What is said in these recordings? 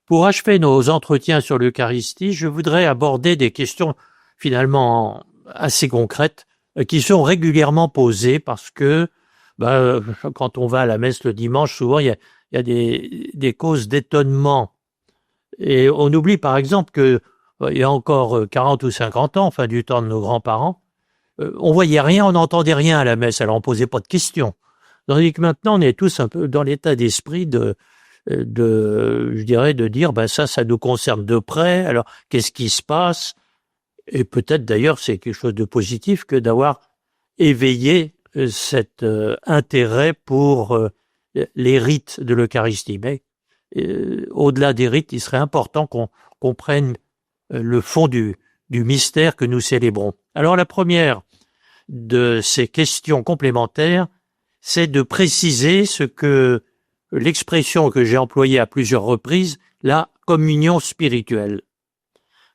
Pour achever nos entretiens sur l'Eucharistie, je voudrais aborder des questions finalement assez concrètes qui sont régulièrement posées parce que quand on va à la messe le dimanche, souvent il y a des causes d'étonnement. Et on oublie par exemple que il y a encore 40 ou 50 ans, enfin du temps de nos grands-parents, on voyait rien, on n'entendait rien à la messe, alors on posait pas de questions. Tandis que maintenant, on est tous un peu dans l'état d'esprit je dirais, de dire, ça nous concerne de près, alors qu'est-ce qui se passe? Et peut-être d'ailleurs, c'est quelque chose de positif que d'avoir éveillé cet intérêt pour les rites de l'Eucharistie. Mais au-delà des rites, il serait important qu'on comprenne le fond du mystère que nous célébrons. Alors la première de ces questions complémentaires, c'est de préciser ce que l'expression que j'ai employée à plusieurs reprises, la communion spirituelle.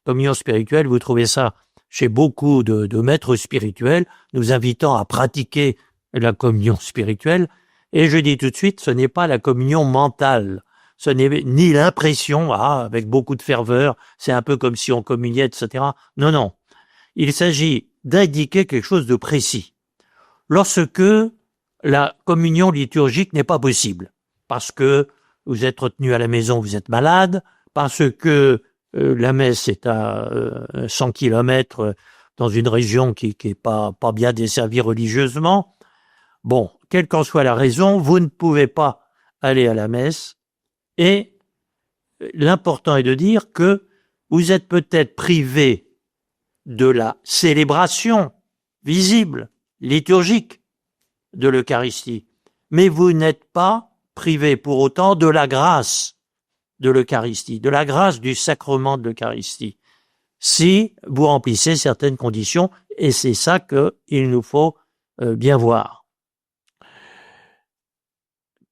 Communion spirituelle, vous trouvez ça chez beaucoup de maîtres spirituels, nous invitant à pratiquer la communion spirituelle. Et je dis tout de suite, ce n'est pas la communion mentale. Ce n'est ni l'impression, avec beaucoup de ferveur, c'est un peu comme si on communiait, etc. Non, non. Il s'agit d'indiquer quelque chose de précis. Lorsque la communion liturgique n'est pas possible, parce que vous êtes retenu à la maison, vous êtes malade, parce que la messe est à 100 kilomètres dans une région qui est pas bien desservie religieusement. Bon, quelle qu'en soit la raison, vous ne pouvez pas aller à la messe. Et l'important est de dire que vous êtes peut-être privé de la célébration visible, liturgique de l'Eucharistie, mais vous n'êtes pas privé pour autant de la grâce de l'Eucharistie, de la grâce du sacrement de l'Eucharistie, si vous remplissez certaines conditions, et c'est ça qu'il nous faut bien voir.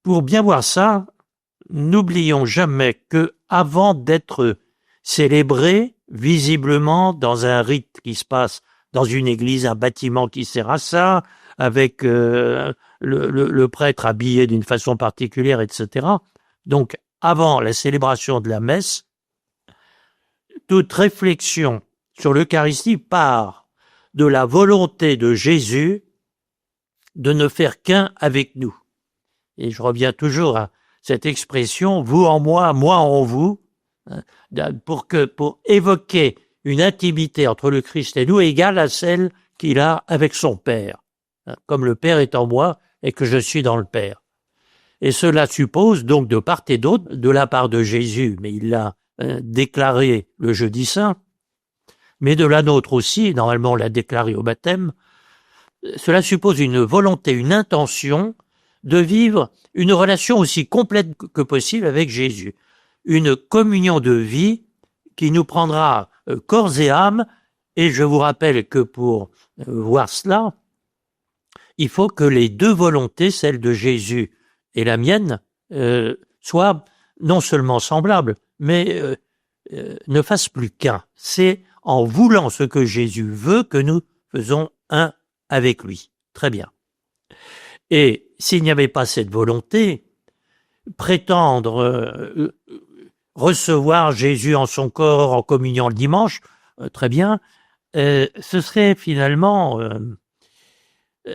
Pour bien voir ça, n'oublions jamais que avant d'être célébré visiblement dans un rite qui se passe dans une église, un bâtiment qui sert à ça, avec le prêtre habillé d'une façon particulière, etc. Donc, avant la célébration de la messe, toute réflexion sur l'Eucharistie part de la volonté de Jésus de ne faire qu'un avec nous. Et je reviens toujours à cette expression, vous en moi, moi en vous, pour évoquer une intimité entre le Christ et nous égale à celle qu'il a avec son Père, comme le Père est en moi et que je suis dans le Père. Et cela suppose donc de part et d'autre, de la part de Jésus, mais il l'a déclaré le jeudi saint, mais de la nôtre aussi, normalement on l'a déclaré au baptême, cela suppose une volonté, une intention de vivre une relation aussi complète que possible avec Jésus. Une communion de vie qui nous prendra corps et âme, et je vous rappelle que pour voir cela, il faut que les deux volontés, celle de Jésus et la mienne, soient non seulement semblables, mais ne fassent plus qu'un. C'est en voulant ce que Jésus veut que nous faisons un avec lui. Très bien. Et s'il n'y avait pas cette volonté, prétendre recevoir Jésus en son corps en communion le dimanche, très bien, ce serait finalement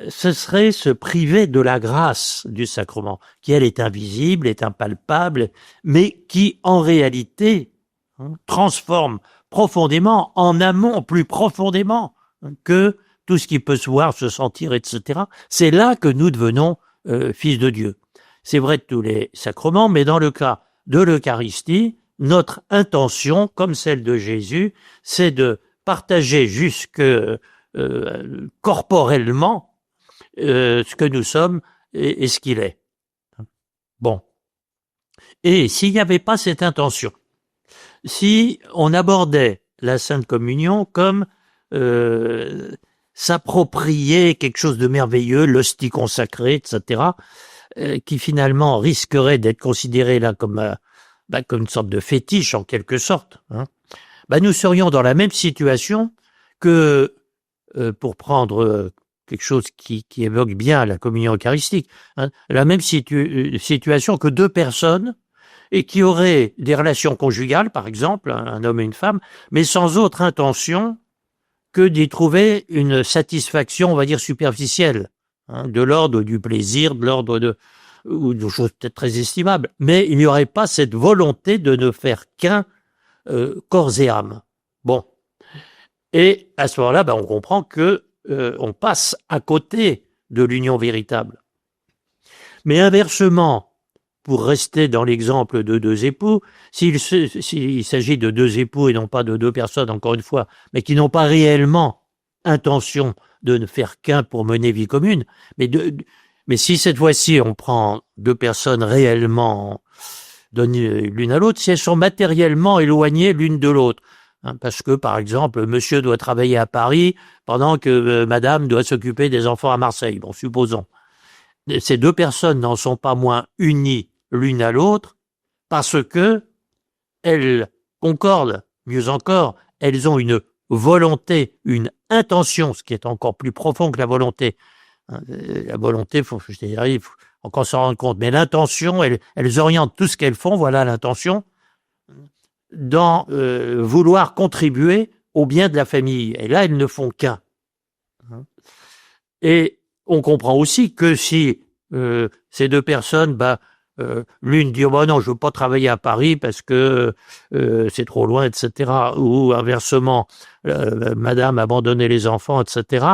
ce serait se priver de la grâce du sacrement, qui elle est invisible, est impalpable, mais qui en réalité transforme profondément, en amont, plus profondément que tout ce qui peut se voir, se sentir, etc. C'est là que nous devenons fils de Dieu. C'est vrai de tous les sacrements, mais dans le cas de l'Eucharistie, notre intention, comme celle de Jésus, c'est de partager jusque corporellement ce que nous sommes et ce qu'il est. Bon. Et s'il n'y avait pas cette intention, si on abordait la Sainte Communion comme s'approprier quelque chose de merveilleux, l'hostie consacrée, etc., qui finalement risquerait d'être considéré là comme une sorte de fétiche en quelque sorte, nous serions dans la même situation que, pour prendre quelque chose qui évoque bien la communion eucharistique, la même situation que deux personnes et qui auraient des relations conjugales, par exemple, un homme et une femme, mais sans autre intention que d'y trouver une satisfaction, on va dire, superficielle, hein, de l'ordre du plaisir, de l'ordre ou de choses peut-être très estimables. Mais il n'y aurait pas cette volonté de ne faire qu'un corps et âme. Bon. Et à ce moment-là, on comprend que on passe à côté de l'union véritable. Mais inversement, pour rester dans l'exemple de deux époux, s'il s'agit de deux époux et non pas de deux personnes, encore une fois, mais qui n'ont pas réellement intention de ne faire qu'un pour mener vie commune, mais si cette fois-ci on prend deux personnes réellement données l'une à l'autre, si elles sont matériellement éloignées l'une de l'autre, hein, parce que par exemple monsieur doit travailler à Paris pendant que madame doit s'occuper des enfants à Marseille, bon supposons. Ces deux personnes n'en sont pas moins unies l'une à l'autre parce que elles concordent, mieux encore, elles ont une volonté, une intention, ce qui est encore plus profond que la volonté. La volonté, il faut encore s'en rendre compte, mais l'intention, elles orientent tout ce qu'elles font, voilà l'intention, dans vouloir contribuer au bien de la famille. Et là, elles ne font qu'un. Et on comprend aussi que si ces deux personnes, l'une dit non, je veux pas travailler à Paris parce que c'est trop loin, etc. Ou inversement, madame abandonnait les enfants, etc.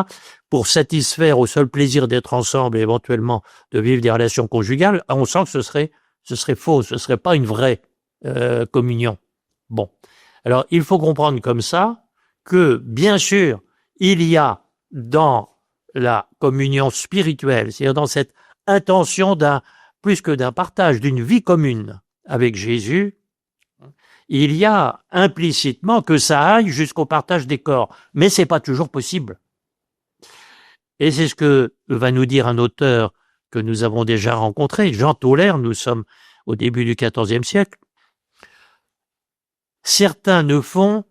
Pour satisfaire au seul plaisir d'être ensemble et éventuellement de vivre des relations conjugales, on sent que ce serait faux, ce serait pas une vraie communion. Bon, alors il faut comprendre comme ça que bien sûr il y a dans la communion spirituelle, c'est-à-dire dans cette intention plus que d'un partage, d'une vie commune avec Jésus, il y a implicitement que ça aille jusqu'au partage des corps. Mais c'est pas toujours possible. Et c'est ce que va nous dire un auteur que nous avons déjà rencontré, Jean Tauler, nous sommes au début du XIVe siècle. Certains ne font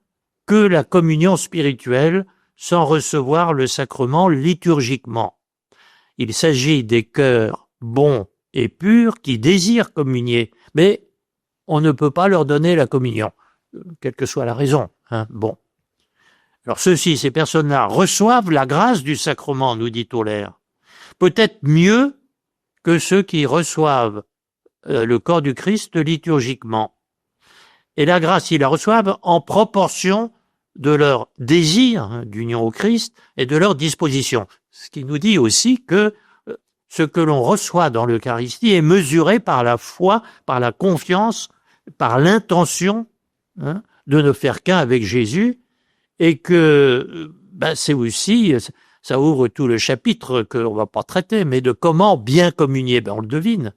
que la communion spirituelle sans recevoir le sacrement liturgiquement. Il s'agit des cœurs bons et purs qui désirent communier, mais on ne peut pas leur donner la communion, quelle que soit la raison. Bon. Alors ces personnes-là reçoivent la grâce du sacrement, nous dit Tauler, peut-être mieux que ceux qui reçoivent le corps du Christ liturgiquement. Et la grâce, ils la reçoivent en proportion de leur désir d'union au Christ et de leur disposition. Ce qui nous dit aussi que ce que l'on reçoit dans l'Eucharistie est mesuré par la foi, par la confiance, par l'intention de ne faire qu'un avec Jésus, et que c'est aussi, ça ouvre tout le chapitre qu'on va pas traiter, mais de comment bien communier, on le devine,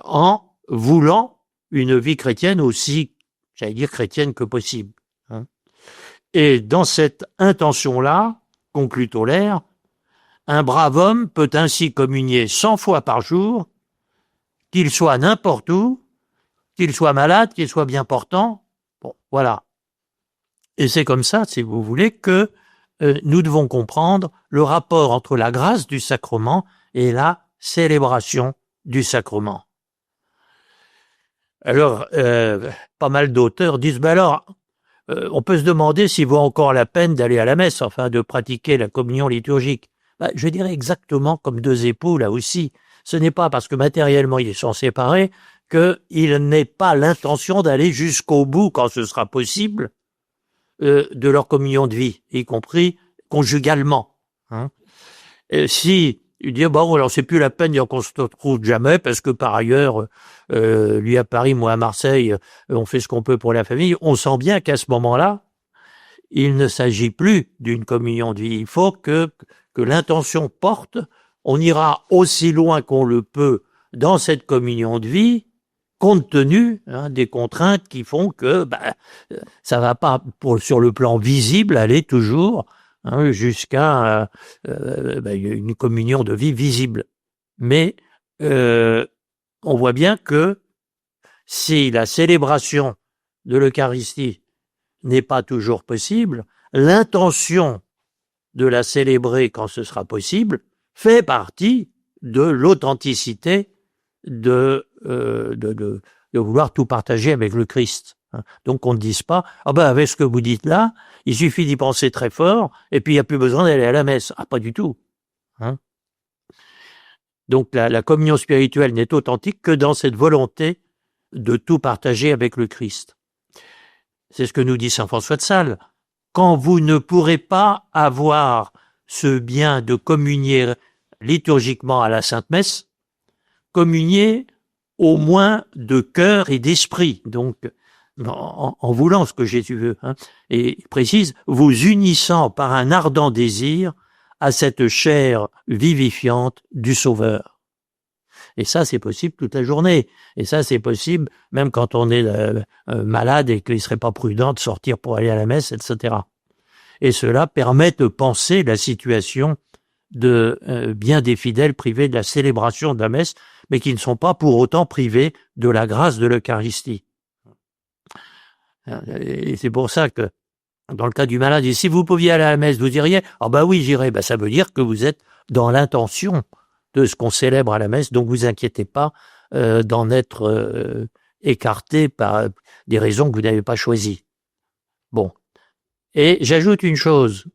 en voulant une vie chrétienne aussi, j'allais dire chrétienne que possible. Et dans cette intention-là, conclut Tauler, un brave homme peut ainsi communier 100 fois par jour, qu'il soit n'importe où, qu'il soit malade, qu'il soit bien portant. Bon, voilà. Et c'est comme ça, si vous voulez, que nous devons comprendre le rapport entre la grâce du sacrement et la célébration du sacrement. Alors, pas mal d'auteurs disent, on peut se demander s'il vaut encore la peine d'aller à la messe, enfin de pratiquer la communion liturgique. Je dirais exactement comme deux époux, là aussi. Ce n'est pas parce que matériellement ils sont séparés qu'il n'est pas l'intention d'aller jusqu'au bout, quand ce sera possible, de leur communion de vie, y compris conjugalement. Si il dit alors c'est plus la peine qu'on se retrouve jamais parce que par ailleurs lui à Paris, moi à Marseille, on fait ce qu'on peut pour la famille. On sent bien qu'à ce moment-là, il ne s'agit plus d'une communion de vie. Il faut que l'intention porte. On ira aussi loin qu'on le peut dans cette communion de vie, compte tenu des contraintes qui font que ça va pas sur le plan visible aller toujours jusqu'à une communion de vie visible. Mais on voit bien que si la célébration de l'Eucharistie n'est pas toujours possible, l'intention de la célébrer quand ce sera possible fait partie de l'authenticité de de vouloir tout partager avec le Christ. Donc on ne dise pas, ah ben avec ce que vous dites là, il suffit d'y penser très fort, et puis il n'y a plus besoin d'aller à la messe. Ah, pas du tout. Donc la communion spirituelle n'est authentique que dans cette volonté de tout partager avec le Christ. C'est ce que nous dit saint François de Sales. Quand vous ne pourrez pas avoir ce bien de communier liturgiquement à la Sainte Messe, communiez au moins de cœur et d'esprit. Donc, en voulant ce que Jésus veut, et il précise, vous unissant par un ardent désir à cette chair vivifiante du Sauveur. Et ça, c'est possible toute la journée. Et ça, c'est possible même quand on est malade et qu'il ne serait pas prudent de sortir pour aller à la messe, etc. Et cela permet de penser la situation de bien des fidèles privés de la célébration de la messe, mais qui ne sont pas pour autant privés de la grâce de l'Eucharistie. Et c'est pour ça que, dans le cas du malade, si vous pouviez aller à la messe, vous diriez, ah ben oui, j'irai. Ben ça veut dire que vous êtes dans l'intention de ce qu'on célèbre à la messe, donc vous inquiétez pas d'en être écarté par des raisons que vous n'avez pas choisies. Bon. Et j'ajoute une chose.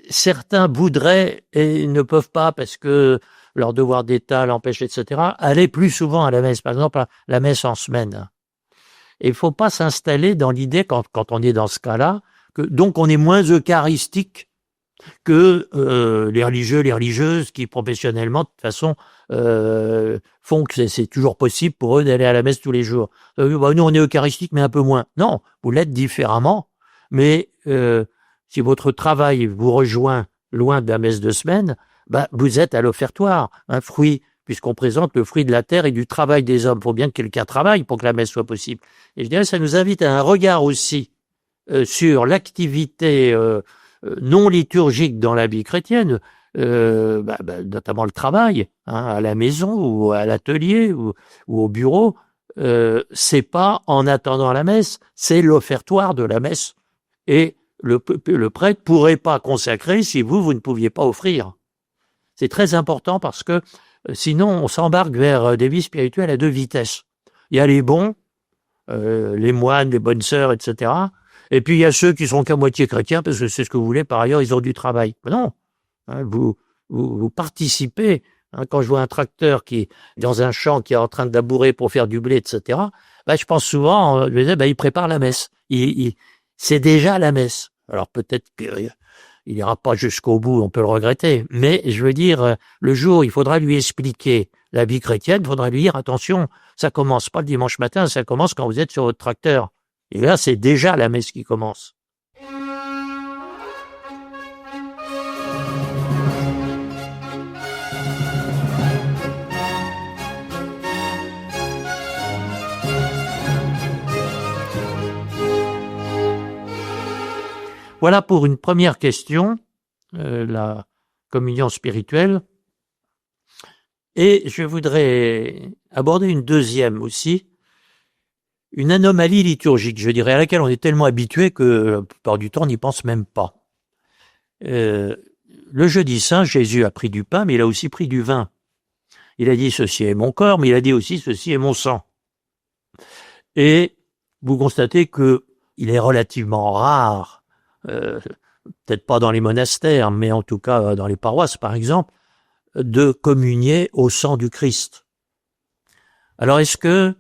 Certains voudraient et ne peuvent pas parce que leur devoir d'État l'empêche, etc., aller plus souvent à la messe, par exemple la messe en semaine. Et il faut pas s'installer dans l'idée, quand on est dans ce cas-là, que donc on est moins eucharistique que les religieux, les religieuses qui professionnellement, de toute façon, font que c'est toujours possible pour eux d'aller à la messe tous les jours. Nous, on est eucharistique, mais un peu moins. Non, vous l'êtes différemment, mais si votre travail vous rejoint loin de la messe de semaine, vous êtes à l'offertoire, un fruit, puisqu'on présente le fruit de la terre et du travail des hommes. Il faut bien que quelqu'un travaille pour que la messe soit possible. Et je dirais, ça nous invite à un regard aussi sur l'activité non liturgique dans la vie chrétienne, notamment le travail, à la maison ou à l'atelier ou au bureau. C'est pas en attendant la messe, c'est l'offertoire de la messe. Et le prêtre pourrait pas consacrer si vous ne pouviez pas offrir. C'est très important parce que sinon on s'embarque vers des vies spirituelles à deux vitesses. Il y a les bons, les moines, les bonnes sœurs, etc. Et puis il y a ceux qui sont qu'à moitié chrétiens parce que c'est ce que vous voulez, par ailleurs ils ont du travail. Mais non, vous participez. Quand je vois un tracteur qui est dans un champ qui est en train de labourer pour faire du blé, etc., je pense souvent, il prépare la messe. C'est déjà la messe. Alors peut-être qu'il n'ira pas jusqu'au bout, on peut le regretter. Mais je veux dire, le jour où il faudra lui expliquer la vie chrétienne, il faudra lui dire, attention, ça commence pas le dimanche matin, ça commence quand vous êtes sur votre tracteur. Et là, c'est déjà la messe qui commence. Voilà pour une première question, la communion spirituelle. Et je voudrais aborder une deuxième aussi, une anomalie liturgique, je dirais, à laquelle on est tellement habitué que la plupart du temps, on n'y pense même pas. Le jeudi saint, Jésus a pris du pain, mais il a aussi pris du vin. Il a dit « ceci est mon corps », mais il a dit aussi « ceci est mon sang ». Et vous constatez que il est relativement rare, peut-être pas dans les monastères, mais en tout cas dans les paroisses par exemple, de communier au sang du Christ. Alors est-ce que,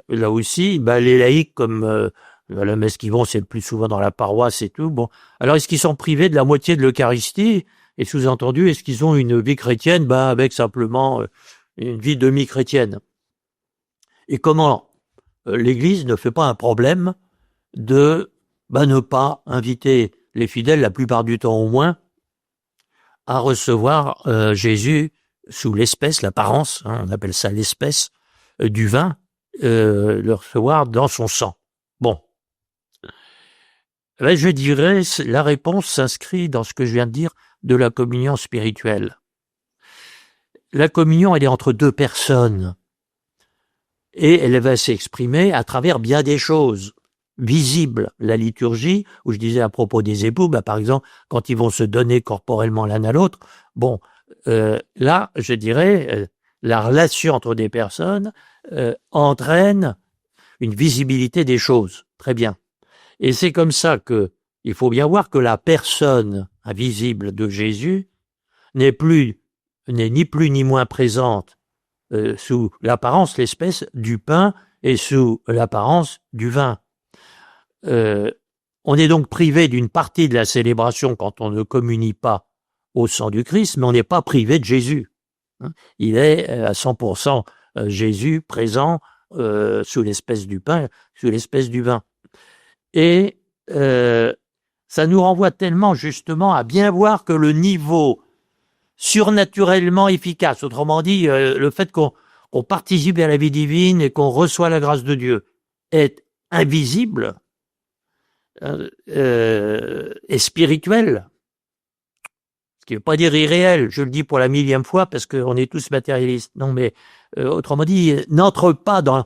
là aussi, les laïcs, comme la messe qui vont, c'est le plus souvent dans la paroisse et tout, alors est-ce qu'ils sont privés de la moitié de l'Eucharistie? Et sous-entendu, est-ce qu'ils ont une vie chrétienne, avec simplement une vie demi-chrétienne? Et comment l'Église ne fait pas un problème de ne pas inviter les fidèles, la plupart du temps au moins, à recevoir Jésus sous l'espèce, l'apparence, on appelle ça l'espèce, du vin, le recevoir dans son sang. Bon. Je dirais, la réponse s'inscrit dans ce que je viens de dire de la communion spirituelle. La communion, elle est entre deux personnes. Et elle va s'exprimer à travers bien des choses visibles. La liturgie, où je disais à propos des époux, par exemple, quand ils vont se donner corporellement l'un à l'autre, là, je dirais, la relation entre des personnes entraîne une visibilité des choses. Très bien. Et c'est comme ça que il faut bien voir que la personne invisible de Jésus n'est ni plus ni moins présente sous l'apparence, l'espèce du pain et sous l'apparence du vin. On est donc privé d'une partie de la célébration quand on ne communie pas au sang du Christ, mais on n'est pas privé de Jésus. Il est à 100% Jésus présent sous l'espèce du pain, sous l'espèce du vin. Et ça nous renvoie tellement justement à bien voir que le niveau surnaturellement efficace, autrement dit, le fait qu'on participe à la vie divine et qu'on reçoit la grâce de Dieu est invisible et spirituel, ce qui ne veut pas dire irréel, je le dis pour la 1000e fois parce qu'on est tous matérialistes. Non, mais autrement dit, n'entre pas dans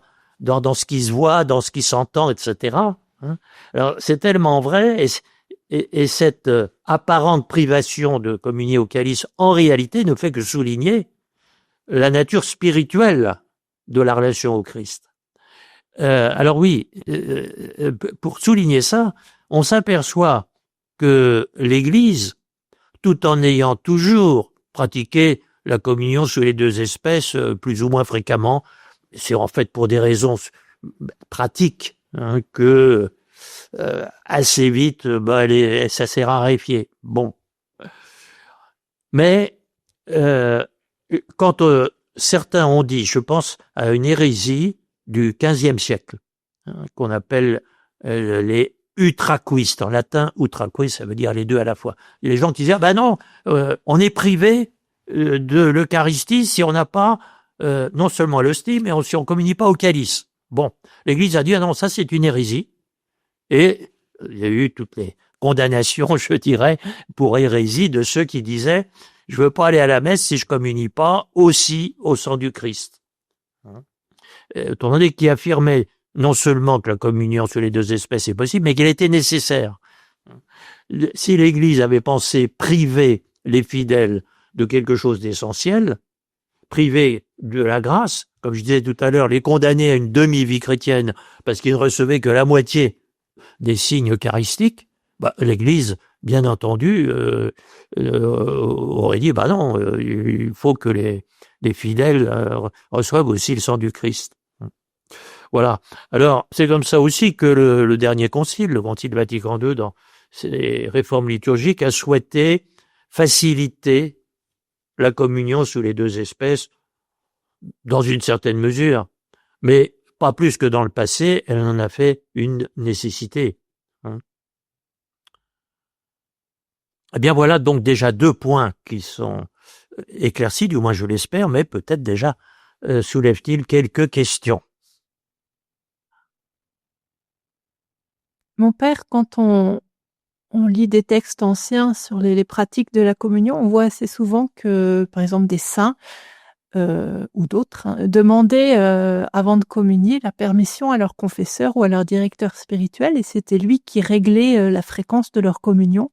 ce qui se voit, dans ce qui s'entend, etc. Alors c'est tellement vrai, et cette apparente privation de communier au calice, en réalité, ne fait que souligner la nature spirituelle de la relation au Christ. Alors oui, pour souligner ça, on s'aperçoit que l'Église, tout en ayant toujours pratiqué la communion sous les deux espèces plus ou moins fréquemment, c'est en fait pour des raisons pratiques que assez vite, ça s'est raréfié. Bon. Mais quand certains ont dit, je pense à une hérésie du XVe siècle, qu'on appelle les utraquistes. En latin, utraquis, ça veut dire les deux à la fois. Il y a des gens qui disaient, non, on est privé de l'Eucharistie si on n'a pas non seulement l'hostie, mais si on ne communie pas au calice. Bon, l'Église a dit, non, ça c'est une hérésie. Et il y a eu toutes les condamnations, je dirais, pour hérésie de ceux qui disaient « Je veux pas aller à la messe si je communie pas aussi au sang du Christ ». Autrement dit, qui affirmait non seulement que la communion sur les deux espèces est possible, mais qu'elle était nécessaire. Si l'Église avait pensé priver les fidèles de quelque chose d'essentiel, priver de la grâce, comme je disais tout à l'heure, les condamner à une demi-vie chrétienne parce qu'ils ne recevaient que la moitié des signes eucharistiques, l'Église, bien entendu, aurait dit, non, il faut que les fidèles reçoivent aussi le sang du Christ. Voilà. Alors, c'est comme ça aussi que le dernier concile, le Concile Vatican II, dans ses réformes liturgiques, a souhaité faciliter la communion sous les deux espèces dans une certaine mesure. Mais pas plus que dans le passé, elle en a fait une nécessité. Eh bien voilà donc déjà 2 points qui sont éclaircis, du moins je l'espère, mais peut-être déjà soulève-t-il quelques questions. Mon père, quand on lit des textes anciens sur les pratiques de la communion, on voit assez souvent que, par exemple, des saints ou d'autres demandaient avant de communier la permission à leur confesseur ou à leur directeur spirituel, et c'était lui qui réglait la fréquence de leur communion.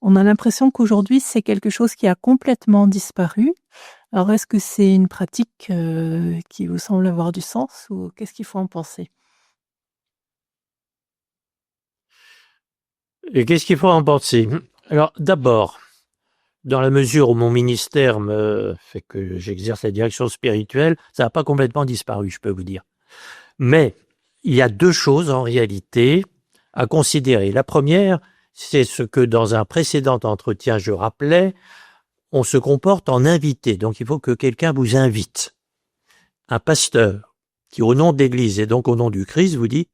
On a l'impression qu'aujourd'hui, c'est quelque chose qui a complètement disparu. Alors, est-ce que c'est une pratique qui vous semble avoir du sens, ou qu'est-ce qu'il faut en penser? Et qu'est-ce qu'il faut en penser? Alors, d'abord, dans la mesure où mon ministère me fait que j'exerce la direction spirituelle, ça n'a pas complètement disparu, je peux vous dire. Mais il y a 2 choses en réalité à considérer. La première, c'est ce que dans un précédent entretien je rappelais, on se comporte en invité. Donc il faut que quelqu'un vous invite. Un pasteur qui, au nom de l'Église et donc au nom du Christ, vous dit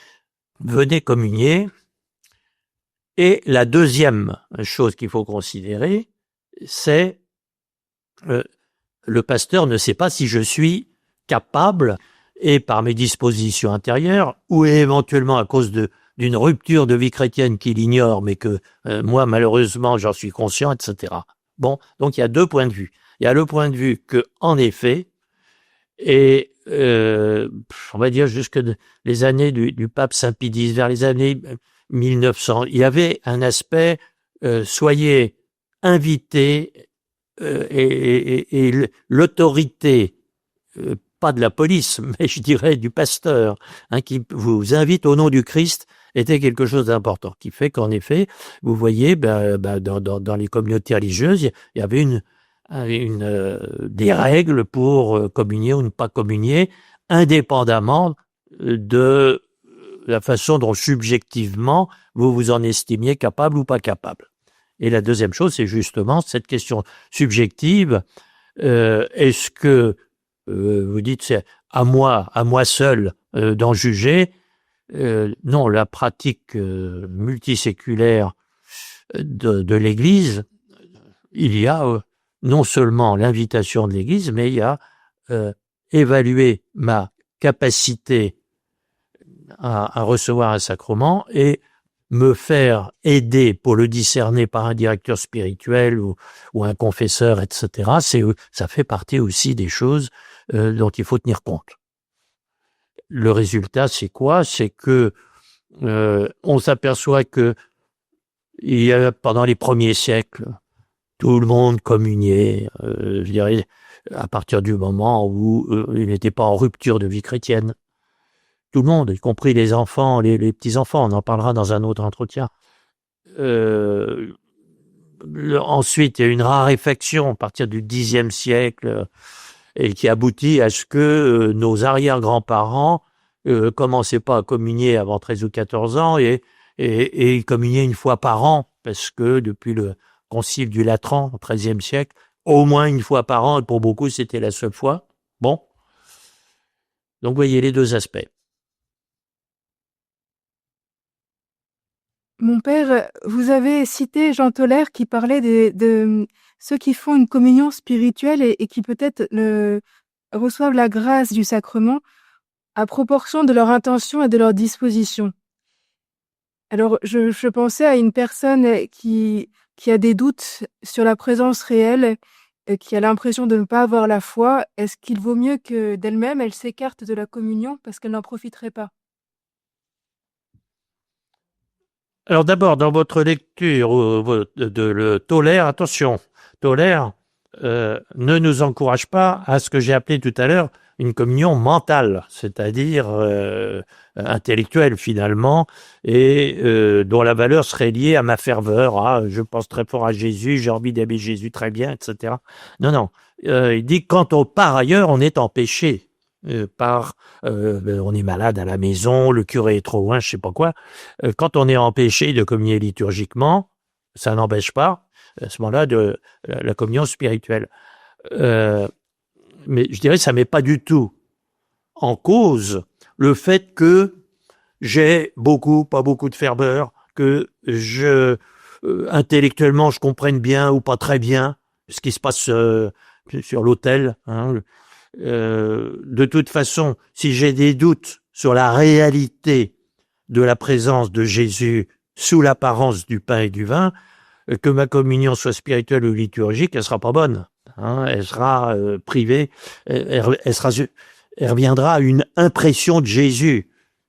« Venez communier ». Et la deuxième chose qu'il faut considérer, c'est le pasteur ne sait pas si je suis capable, et par mes dispositions intérieures, ou éventuellement à cause d'une rupture de vie chrétienne qu'il ignore, mais que moi, malheureusement, j'en suis conscient, etc. Bon, donc il y a 2 points de vue. Il y a le point de vue que, en effet, et on va dire jusque les années du pape Saint Pie X, vers les années 1900, il y avait un aspect soyez invités et l'autorité pas de la police, mais je dirais du pasteur, qui vous invite au nom du Christ, était quelque chose d'important, qui fait qu'en effet, vous voyez, dans les communautés religieuses, il y avait des règles pour communier ou ne pas communier, indépendamment de la façon dont subjectivement vous vous en estimiez capable ou pas capable. Et la deuxième chose, c'est justement cette question subjective. Est-ce que vous dites c'est à moi seul d'en juger? Non, la pratique multiséculaire de l'Église, il y a non seulement l'invitation de l'Église, mais il y a évaluer ma capacité à recevoir un sacrement et me faire aider pour le discerner par un directeur spirituel ou un confesseur, etc. Ça fait partie aussi des choses dont il faut tenir compte. Le résultat, c'est quoi? C'est que on s'aperçoit que il y a, pendant les premiers siècles, tout le monde communiait, je dirais, à partir du moment où il n'était pas en rupture de vie chrétienne. Tout le monde, y compris les enfants, les petits-enfants, on en parlera dans un autre entretien. Ensuite, il y a une raréfaction à partir du Xe siècle et qui aboutit à ce que nos arrière-grands-parents commençaient pas à communier avant 13 ou 14 ans et ils communiaient une fois par an parce que depuis le concile du Latran au XIIIe siècle, au moins une fois par an, et pour beaucoup c'était la seule fois. Bon. Donc vous voyez les deux aspects. Mon père, vous avez cité Jean Tollaire qui parlait de ceux qui font une communion spirituelle et qui peut-être reçoivent la grâce du sacrement à proportion de leur intention et de leur disposition. Alors, je pensais à une personne qui a des doutes sur la présence réelle, qui a l'impression de ne pas avoir la foi. Est-ce qu'il vaut mieux que d'elle-même, elle s'écarte de la communion parce qu'elle n'en profiterait pas? Alors d'abord, dans votre lecture de Tollaire, attention, Tollaire ne nous encourage pas à ce que j'ai appelé tout à l'heure une communion mentale, c'est-à-dire intellectuelle finalement, et dont la valeur serait liée à ma ferveur. Ah, je pense très fort à Jésus, j'ai envie d'aimer Jésus très bien, etc. Non, il dit quand par ailleurs on est en péché. On est malade à la maison, le curé est trop loin, je sais pas quoi. Quand on est empêché de communier liturgiquement, ça n'empêche pas à ce moment-là de la communion spirituelle. Mais je dirais que ça met pas du tout en cause le fait que j'ai pas beaucoup de ferveur, que intellectuellement je comprenne bien ou pas très bien ce qui se passe sur l'autel. De toute façon, si j'ai des doutes sur la réalité de la présence de Jésus sous l'apparence du pain et du vin, que ma communion soit spirituelle ou liturgique, elle sera pas bonne. Elle sera privée, elle reviendra à une impression de Jésus.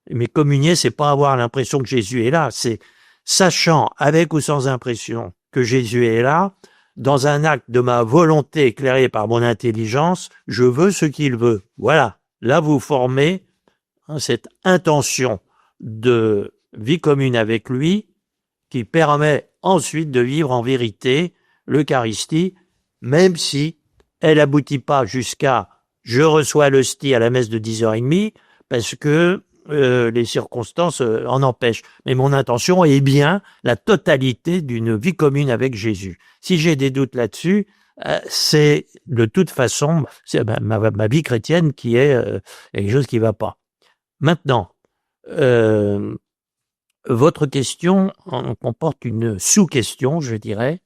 Mais communier, c'est pas avoir l'impression que Jésus est là, c'est sachant, avec ou sans impression, que Jésus est là, dans un acte de ma volonté éclairée par mon intelligence, je veux ce qu'il veut. Voilà. Là, vous formez cette intention de vie commune avec lui qui permet ensuite de vivre en vérité l'Eucharistie, même si elle aboutit pas jusqu'à je reçois l'hostie à la messe de 10h30 parce que les circonstances en empêchent. Mais mon intention est bien la totalité d'une vie commune avec Jésus. Si j'ai des doutes là-dessus, c'est de toute façon c'est ma vie chrétienne qui est quelque chose qui va pas. Maintenant, votre question comporte une sous-question, je dirais.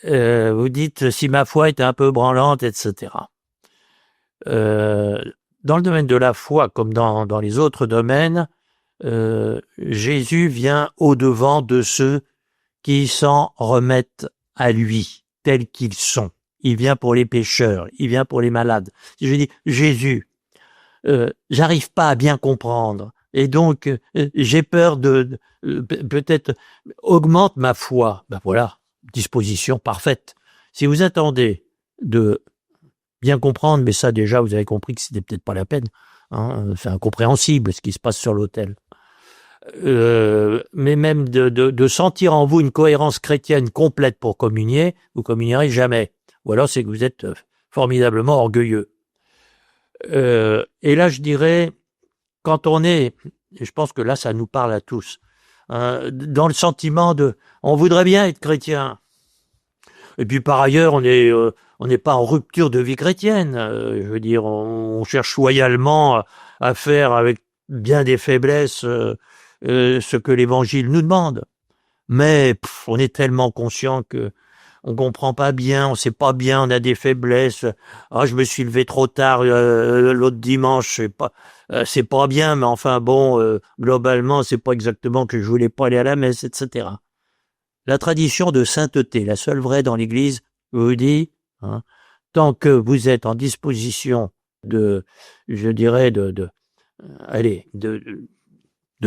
Vous dites si ma foi est un peu branlante, etc. Dans le domaine de la foi, comme dans les autres domaines, Jésus vient au-devant de ceux qui s'en remettent à lui, tels qu'ils sont. Il vient pour les pécheurs, il vient pour les malades. Si je dis, Jésus, j'arrive pas à bien comprendre, et donc j'ai peur de peut-être augmente ma foi. Ben voilà, disposition parfaite. Si vous attendez de bien comprendre, mais ça déjà vous avez compris que c'était peut-être pas la peine, hein, c'est incompréhensible ce qui se passe sur l'autel. Mais même de sentir en vous une cohérence chrétienne complète pour communier, vous communierez jamais. Ou alors c'est que vous êtes formidablement orgueilleux. Et là je dirais, quand on est, et je pense que là ça nous parle à tous, dans le sentiment de on voudrait bien être chrétien, et puis par ailleurs on n'est pas en rupture de vie chrétienne, je veux dire on cherche loyalement à faire avec bien des faiblesses ce que l'évangile nous demande, mais on est tellement conscient que on comprend pas bien, on sait pas bien, on a des faiblesses. Ah, je me suis levé trop tard l'autre dimanche, c'est pas bien, mais enfin bon, globalement, c'est pas exactement que je voulais pas aller à la messe, etc. La tradition de sainteté, la seule vraie dans l'Église, vous dit, tant que vous êtes en disposition je dirais, de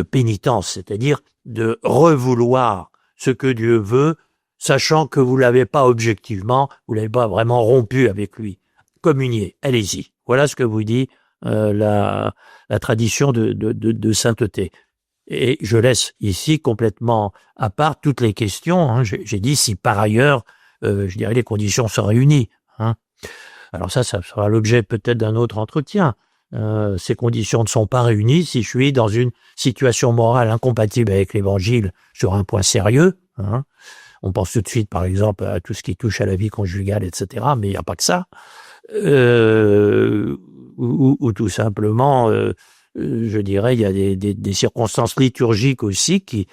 pénitence, c'est-à-dire de revouloir ce que Dieu veut, sachant que vous l'avez pas objectivement, vous l'avez pas vraiment rompu avec lui. Communiez, allez-y. Voilà ce que vous dit la tradition de sainteté. Et je laisse ici complètement à part toutes les questions. J'ai dit si par ailleurs, je dirais les conditions sont réunies. Alors ça sera l'objet peut-être d'un autre entretien. Ces conditions ne sont pas réunies si je suis dans une situation morale incompatible avec l'Évangile sur un point sérieux. On pense tout de suite, par exemple, à tout ce qui touche à la vie conjugale, etc. Mais il n'y a pas que ça. Ou tout simplement, je dirais, il y a des circonstances liturgiques aussi qui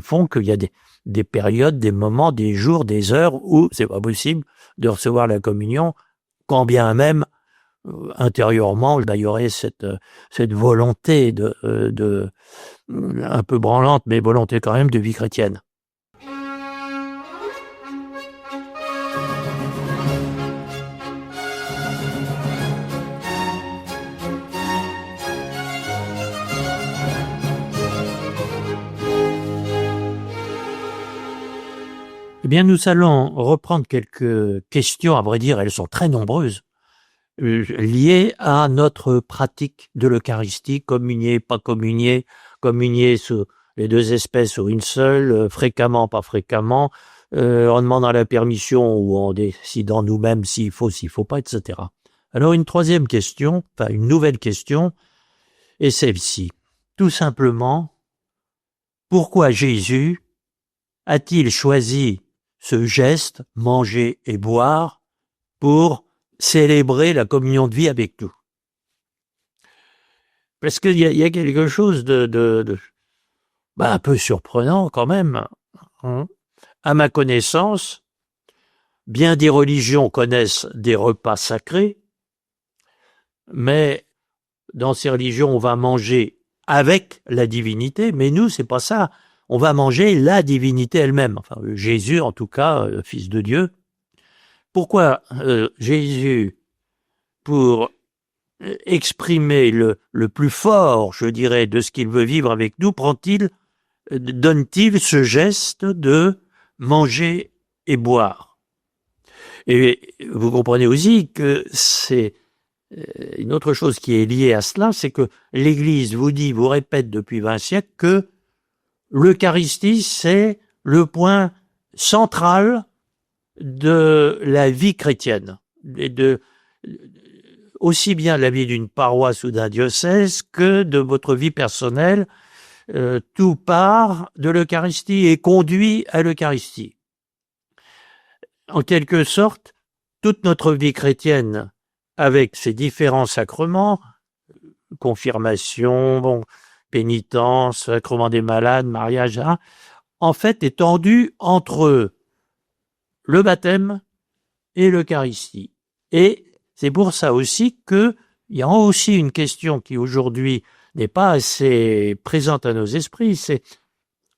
font qu'il y a des périodes, des moments, des jours, des heures où c'est pas possible de recevoir la communion, quand bien même intérieurement, il y aurait cette volonté de un peu branlante, mais volonté quand même de vie chrétienne. Eh bien, nous allons reprendre quelques questions, à vrai dire, elles sont très nombreuses, liées à notre pratique de l'Eucharistie, communier, pas communier, communier sous les deux espèces ou une seule, fréquemment, pas fréquemment, en demandant la permission ou en décidant nous-mêmes s'il faut pas, etc. Alors, une troisième question, enfin une nouvelle question, est celle-ci. Tout simplement, pourquoi Jésus a-t-il choisi ce geste, manger et boire, pour célébrer la communion de vie avec nous? Parce qu'il y a quelque chose de un peu surprenant quand même. À ma connaissance, bien des religions connaissent des repas sacrés, mais dans ces religions, on va manger avec la divinité, mais nous, c'est pas ça. On va manger la divinité elle-même. Enfin, Jésus, en tout cas, fils de Dieu. Pourquoi Jésus, pour exprimer le plus fort, je dirais, de ce qu'il veut vivre avec nous, donne-t-il ce geste de manger et boire? Et vous comprenez aussi que c'est une autre chose qui est liée à cela, c'est que l'Église vous répète depuis 20 siècles que l'Eucharistie, c'est le point central de la vie chrétienne, et aussi bien la vie d'une paroisse ou d'un diocèse que de votre vie personnelle. Tout part de l'Eucharistie et conduit à l'Eucharistie. En quelque sorte, toute notre vie chrétienne, avec ses différents sacrements, confirmation, pénitence, sacrement des malades, mariage, en fait est tendue entre le baptême et l'Eucharistie. Et c'est pour ça aussi qu'il y a aussi une question qui aujourd'hui n'est pas assez présente à nos esprits, c'est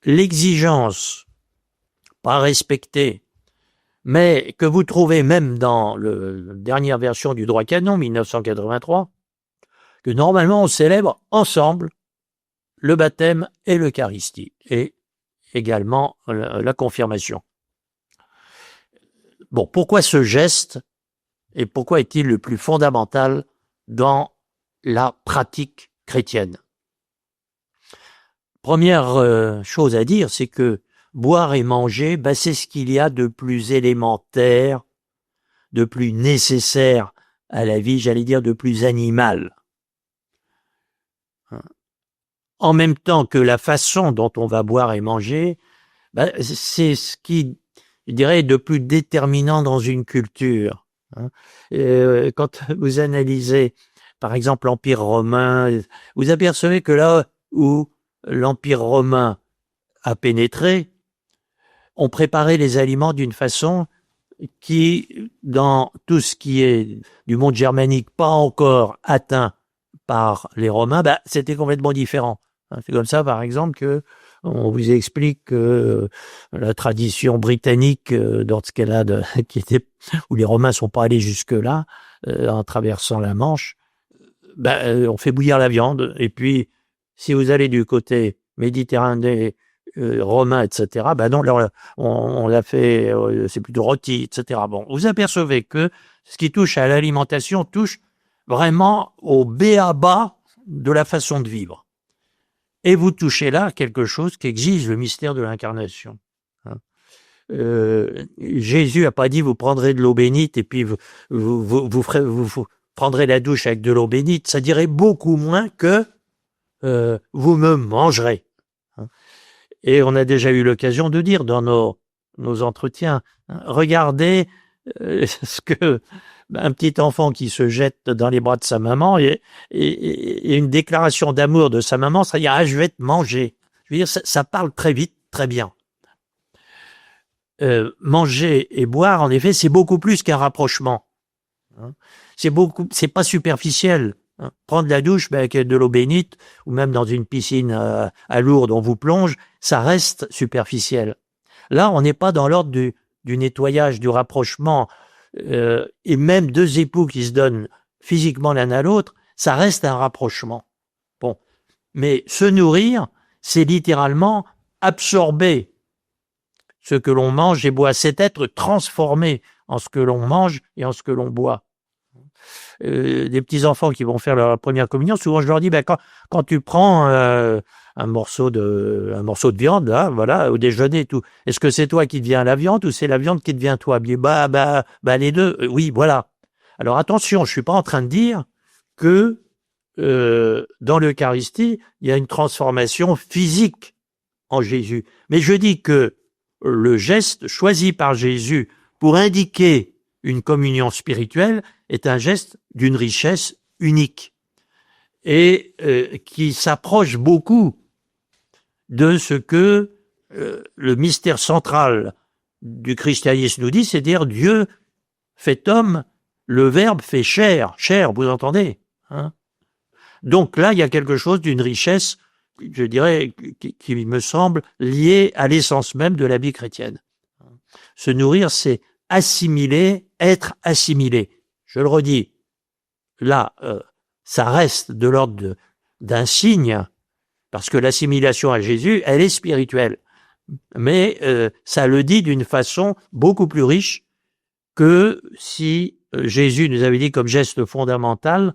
l'exigence, pas respectée, mais que vous trouvez même dans la dernière version du droit canon, 1983, que normalement on célèbre ensemble le baptême et l'Eucharistie, et également la confirmation. Bon, pourquoi ce geste et pourquoi est-il le plus fondamental dans la pratique chrétienne? Première chose à dire, c'est que boire et manger, c'est ce qu'il y a de plus élémentaire, de plus nécessaire à la vie, j'allais dire de plus animal. En même temps que la façon dont on va boire et manger, c'est ce qui, je dirais, est de plus déterminant dans une culture. Quand vous analysez, par exemple, l'Empire romain, vous apercevez que là où l'Empire romain a pénétré, on préparait les aliments d'une façon qui, dans tout ce qui est du monde germanique pas encore atteint par les Romains, c'était complètement différent. C'est comme ça, par exemple, que on vous explique que la tradition britannique, dans ce cas-là, qui était où les Romains sont pas allés jusque-là, en traversant la Manche, on fait bouillir la viande, et puis si vous allez du côté méditerranéen, romain, etc., non, on l'a fait, c'est plutôt rôti, etc. Bon, vous apercevez que ce qui touche à l'alimentation touche vraiment au b.a.-ba de la façon de vivre. Et vous touchez là quelque chose qui exige le mystère de l'incarnation. Jésus a pas dit vous prendrez de l'eau bénite et puis vous prendrez la douche avec de l'eau bénite. Ça dirait beaucoup moins que vous me mangerez. Et on a déjà eu l'occasion de dire dans nos entretiens, regardez ce que un petit enfant qui se jette dans les bras de sa maman et une déclaration d'amour de sa maman, ça dire je vais te manger. Je veux dire, ça parle très vite, très bien. Manger et boire, en effet, c'est beaucoup plus qu'un rapprochement. C'est pas superficiel. Prendre la douche avec de l'eau bénite ou même dans une piscine à Lourdes on vous plonge, ça reste superficiel. Là, on n'est pas dans l'ordre du nettoyage, du rapprochement, et même deux époux qui se donnent physiquement l'un à l'autre, ça reste un rapprochement. Bon, mais se nourrir, c'est littéralement absorber ce que l'on mange et boit, c'est être transformé en ce que l'on mange et en ce que l'on boit. Des petits enfants qui vont faire leur première communion, souvent je leur dis quand tu prends un morceau de viande là, voilà, au déjeuner et tout, est-ce que c'est toi qui deviens la viande ou c'est la viande qui devient toi? Les deux, oui, voilà. Alors attention, je suis pas en train de dire que dans l'Eucharistie il y a une transformation physique en Jésus, mais je dis que le geste choisi par Jésus pour indiquer une communion spirituelle est un geste d'une richesse unique et qui s'approche beaucoup de ce que le mystère central du christianisme nous dit, c'est-à-dire Dieu fait homme, le Verbe fait chair, vous entendez, Donc là, il y a quelque chose d'une richesse, je dirais, qui me semble liée à l'essence même de la vie chrétienne. Se nourrir, c'est assimiler, être assimilé. Je le redis, là, ça reste de l'ordre d'un signe, parce que l'assimilation à Jésus, elle est spirituelle. Mais ça le dit d'une façon beaucoup plus riche que si Jésus nous avait dit comme geste fondamental,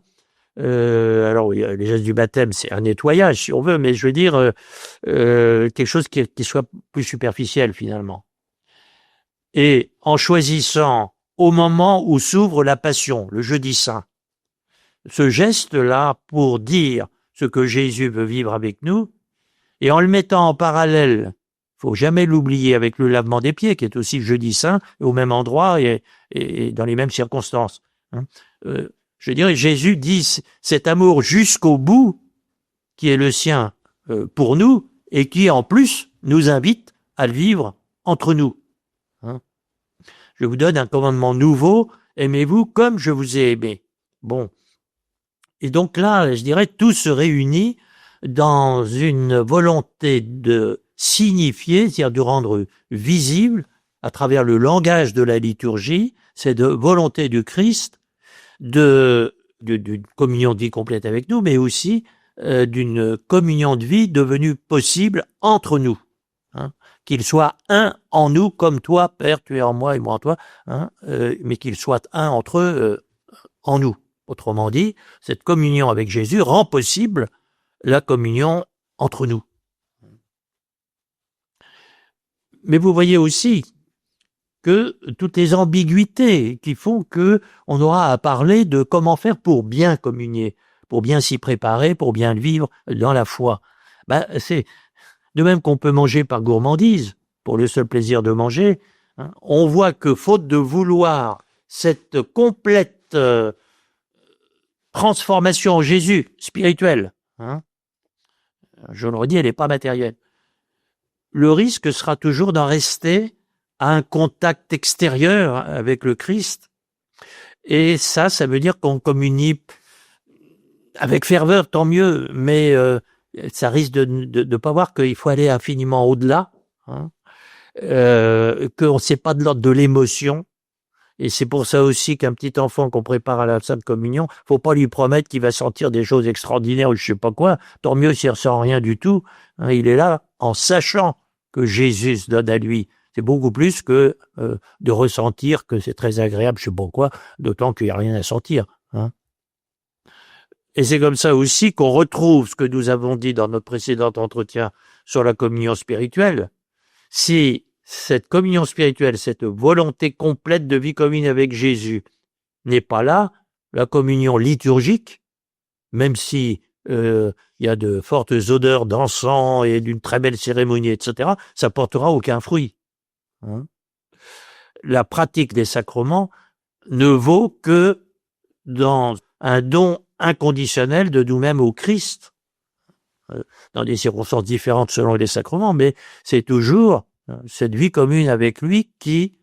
alors oui, les gestes du baptême, c'est un nettoyage si on veut, mais je veux dire quelque chose qui soit plus superficiel finalement. Et en choisissant au moment où s'ouvre la Passion, le jeudi saint, ce geste-là pour dire ce que Jésus veut vivre avec nous, et en le mettant en parallèle, faut jamais l'oublier, avec le lavement des pieds, qui est aussi le jeudi saint, au même endroit et dans les mêmes circonstances. Je dirais, Jésus dit cet amour jusqu'au bout, qui est le sien pour nous, et qui en plus nous invite à le vivre entre nous. Je vous donne un commandement nouveau, aimez-vous comme je vous ai aimé. Bon. Et donc là, je dirais, tout se réunit dans une volonté de signifier, c'est-à-dire de rendre visible, à travers le langage de la liturgie, cette volonté du Christ d'une communion de vie complète avec nous, mais aussi d'une communion de vie devenue possible entre nous. hein, qu'il soit un en nous, comme toi, Père, tu es en moi et moi en toi, hein, mais qu'il soit un entre eux en nous. Autrement dit, cette communion avec Jésus rend possible la communion entre nous. Mais vous voyez aussi que toutes les ambiguïtés qui font que on aura à parler de comment faire pour bien communier, pour bien s'y préparer, pour bien le vivre dans la foi. C'est de même qu'on peut manger par gourmandise, pour le seul plaisir de manger. Hein, on voit que faute de vouloir cette complète transformation en Jésus spirituelle, hein, je le redis, elle n'est pas matérielle. Le risque sera toujours d'en rester à un contact extérieur avec le Christ. Et ça veut dire qu'on communie avec ferveur, tant mieux, mais ça risque de ne pas voir qu'il faut aller infiniment au-delà, hein, qu'on ne sait pas de l'ordre de l'émotion. Et c'est pour ça aussi qu'un petit enfant qu'on prépare à la Sainte Communion, faut pas lui promettre qu'il va sentir des choses extraordinaires ou je sais pas quoi. Tant mieux s'il ressent rien du tout. Hein, il est là en sachant que Jésus se donne à lui. C'est beaucoup plus que de ressentir que c'est très agréable, je sais pas quoi, d'autant qu'il n'y a rien à sentir. Hein. Et c'est comme ça aussi qu'on retrouve ce que nous avons dit dans notre précédent entretien sur la communion spirituelle. Si cette communion spirituelle, cette volonté complète de vie commune avec Jésus n'est pas là, la communion liturgique, même si il y a de fortes odeurs d'encens et d'une très belle cérémonie, etc., ça portera aucun fruit. Hein. La pratique des sacrements ne vaut que dans un don inconditionnel de nous-mêmes au Christ, dans des circonstances différentes selon les sacrements, mais c'est toujours cette vie commune avec lui qui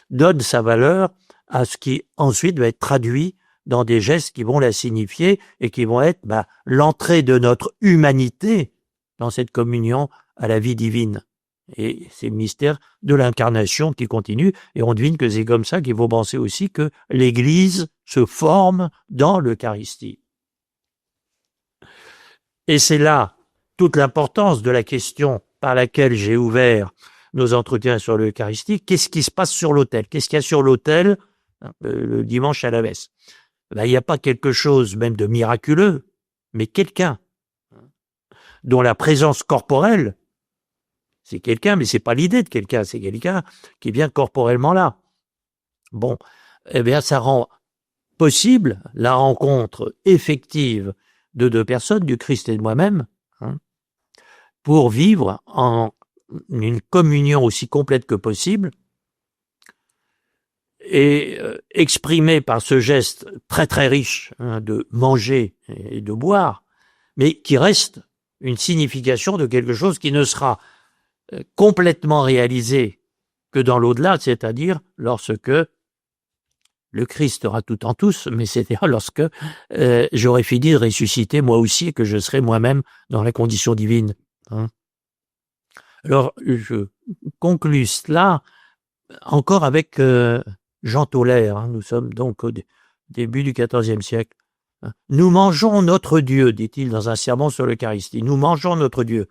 donne sa valeur à ce qui ensuite va être traduit dans des gestes qui vont la signifier et qui vont être l'entrée de notre humanité dans cette communion à la vie divine. Et c'est le mystère de l'incarnation qui continue, et on devine que c'est comme ça qu'il faut penser aussi que l'Église se forme dans l'Eucharistie. Et c'est là toute l'importance de la question par laquelle j'ai ouvert nos entretiens sur l'Eucharistie. Qu'est-ce qui se passe sur l'autel? Qu'est-ce qu'il y a sur l'autel le dimanche à la messe? Il n'y a pas quelque chose même de miraculeux, mais quelqu'un dont la présence corporelle, c'est quelqu'un, mais c'est pas l'idée de quelqu'un, c'est quelqu'un qui vient corporellement là. Bon, eh bien, ça rend possible la rencontre effective de deux personnes, du Christ et de moi-même, hein, pour vivre en une communion aussi complète que possible et exprimée par ce geste très très riche de manger et de boire, mais qui reste une signification de quelque chose qui ne sera complètement réalisé que dans l'au-delà, c'est-à-dire lorsque le Christ aura tout en tous, mais c'est-à-dire lorsque j'aurai fini de ressusciter moi aussi et que je serai moi-même dans la condition divine. Hein. Alors, je conclus cela encore avec Jean Tolaire. Hein. Nous sommes donc au début du XIVe siècle. Nous mangeons notre Dieu, dit-il dans un sermon sur l'Eucharistie. Nous mangeons notre Dieu.